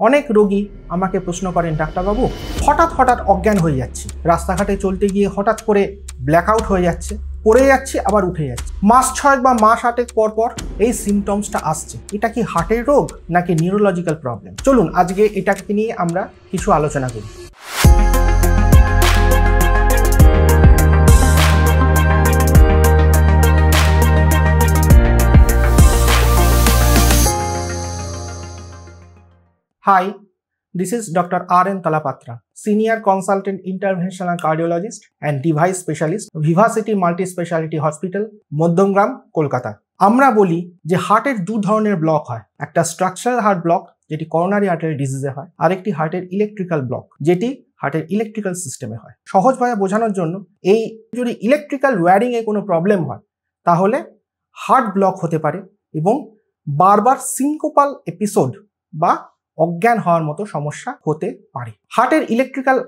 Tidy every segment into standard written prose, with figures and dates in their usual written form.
অনেক রোগী আমাকে প্রশ্ন করেন, ডাক্তারবাবু হঠাৎ অজ্ঞান হয়ে যাচ্ছি, রাস্তাঘাটে চলতে গিয়ে হঠাৎ করে ব্ল্যাকআউট হয়ে যাচ্ছে, পড়ে যাচ্ছি আবার উঠে যাচ্ছে, মাস 6 বা মাস 8 পর এই সিমটমসটা আসছে। এটা কি হার্টের রোগ নাকি নিউরোলজিক্যাল প্রবলেম? চলুন আজকে এটাকে নিয়ে আমরা কিছু আলোচনা করি। Hi, this is Dr. R.N. Talapatra, Senior Consultant Interventional Cardiologist and Device Specialist, Vivacity Multi-Speciality Hospital, Madhyamgram, Kolkata. আমরা বলি যে হার্টের দু ধরনের ব্লক হয়, একটা স্ট্রাকচারাল হার্ট ব্লক যেটি করোনারি আর্টারি ডিজিজে হয়, আরেকটি হার্টের ইলেকট্রিক্যাল ব্লক যেটি হার্টের ইলেকট্রিক্যাল সিস্টেমে হয়। সহজভাবে বোঝানোর জন্য, এই যদি ইলেকট্রিক্যাল ওয়্যারিং এ কোনো প্রবলেম হয় তাহলে হার্ট ব্লক হতে পারে এবং বারবার সিনকোপাল এপিসোড বা অজ্ঞান হওয়ার মতো সমস্যা হতে পারে। হার্টের ইলেকট্রিক্যাল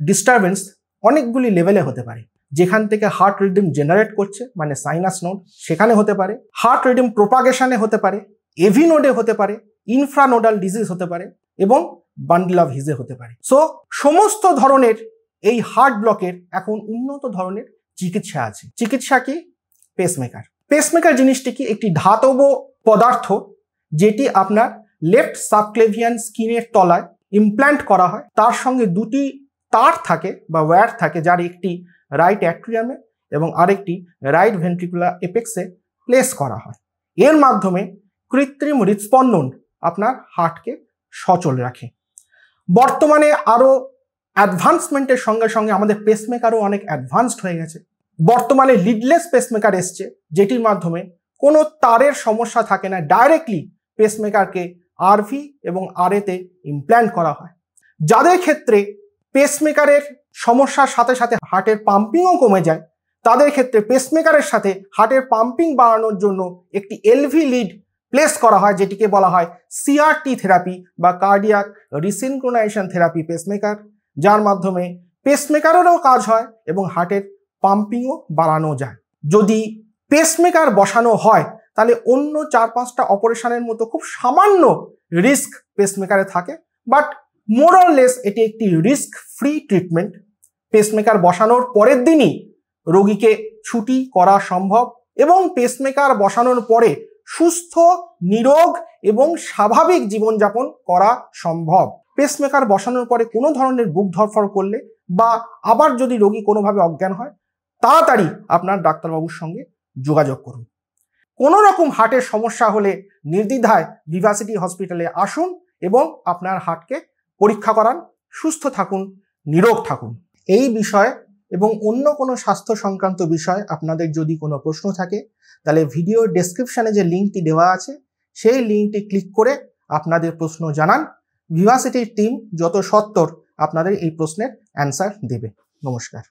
ডিস্টারবেন্স অনেকগুলি লেভেলে হতে পারে, যেখান থেকে হার্ট রিদম জেনারেট করছে মানে সাইনাস নোড, সেখানে হতে পারে, হার্ট রিদম প্রোপাগেশনে হতে পারে, এভি নোডে হতে পারে, ইনফ্রানোডাল ডিজিজ হতে পারে এবং বান্ডল অফ হিজে হতে পারে। সো সমস্ত ধরনের এই হার্ট ব্লকের এখন উন্নত ধরনের চিকিৎসা আছে। চিকিৎসা কি? পেসমেকার। পেসমেকার জিনিসটি কি? একটি ধাতব পদার্থ যেটি আপনার লেফট সাবক্লেভিয়ান স্কিনের তলায় ইমপ্ল্যান্ট করা হয়। তার সঙ্গে দুটি তার থাকে বা ওয়্যার থাকে, যার একটি রাইট অ্যাট্রিয়ামে এবং আরেকটি রাইট ভেন্ট্রিকুলার এপেক্সে প্লেস করা হয়। এর মাধ্যমে কৃত্রিম হৃদস্পন্দন আপনার হার্টকে সচল রাখে। বর্তমানে আরও অ্যাডভান্সমেন্টের সঙ্গে সঙ্গে আমাদের পেসমেকারও অনেক অ্যাডভান্সড হয়ে গেছে। বর্তমানে লিডলেস পেসমেকার এসছে, যেটির মাধ্যমে কোনো তারের সমস্যা থাকে না, ডাইরেক্টলি পেসমেকারকে আরভি এবং আরএতে ইমপ্ল্যান্ট করা হয়। যাদের ক্ষেত্রে পেসমেকারের সমস্যার সাথে সাথে হার্টের পাম্পিংও কমে যায়, তাদের ক্ষেত্রে পেসমেকারের সাথে হার্টের পাম্পিং বাড়ানোর জন্য একটি এলভি লিড প্লেস করা হয়, যেটিকে বলা হয় সিআরটি থেরাপি বা কার্ডিয়াক রিসিনক্রোনাইজেশন থেরাপি পেসমেকার, যার মাধ্যমে পেসমেকারেরও কাজ হয় এবং হার্টের পাম্পিংও বাড়ানো যায়। যদি পেসমেকার বসানো হয় তাহলে অন্য 4-5টা অপারেশনের মতো খুব সামান্য রিস্ক পেসমেকারে থাকে, বাট মোর অর লেস এটি একটি রিস্ক ফ্রি ট্রিটমেন্ট। পেসমেকার বসানোর পরের দিনই রোগীকে ছুটি করা সম্ভব এবং পেসমেকার বসানোর পরে সুস্থ, নিরোগ এবং স্বাভাবিক জীবনযাপন করা সম্ভব। পেসমেকার বসানোর পরে কোনো ধরনের বুক ধড়ফড় করলে বা আবার যদি রোগী কোনোভাবে অজ্ঞান হয়, তাড়াতাড়ি আপনার ডাক্তারবাবুর সঙ্গে যোগাযোগ করুন। কোনো রকম হার্টের সমস্যা হলে নির্দ্বিধায় ভিভাসিটি হসপিটালে আসুন এবং আপনার হার্টকে পরীক্ষা করান। সুস্থ থাকুন, নিরোগ থাকুন। এই বিষয়ে এবং অন্য কোনো স্বাস্থ্য সংক্রান্ত বিষয়ে আপনাদের যদি কোনো প্রশ্ন থাকে তাহলে ভিডিও ডেসক্রিপশনে যে লিঙ্কটি দেওয়া আছে সেই লিঙ্কটি ক্লিক করে আপনাদের প্রশ্ন জানান। ভিভাসিটির টিম যত সত্বর আপনাদের এই প্রশ্নের অ্যান্সার দেবে। নমস্কার।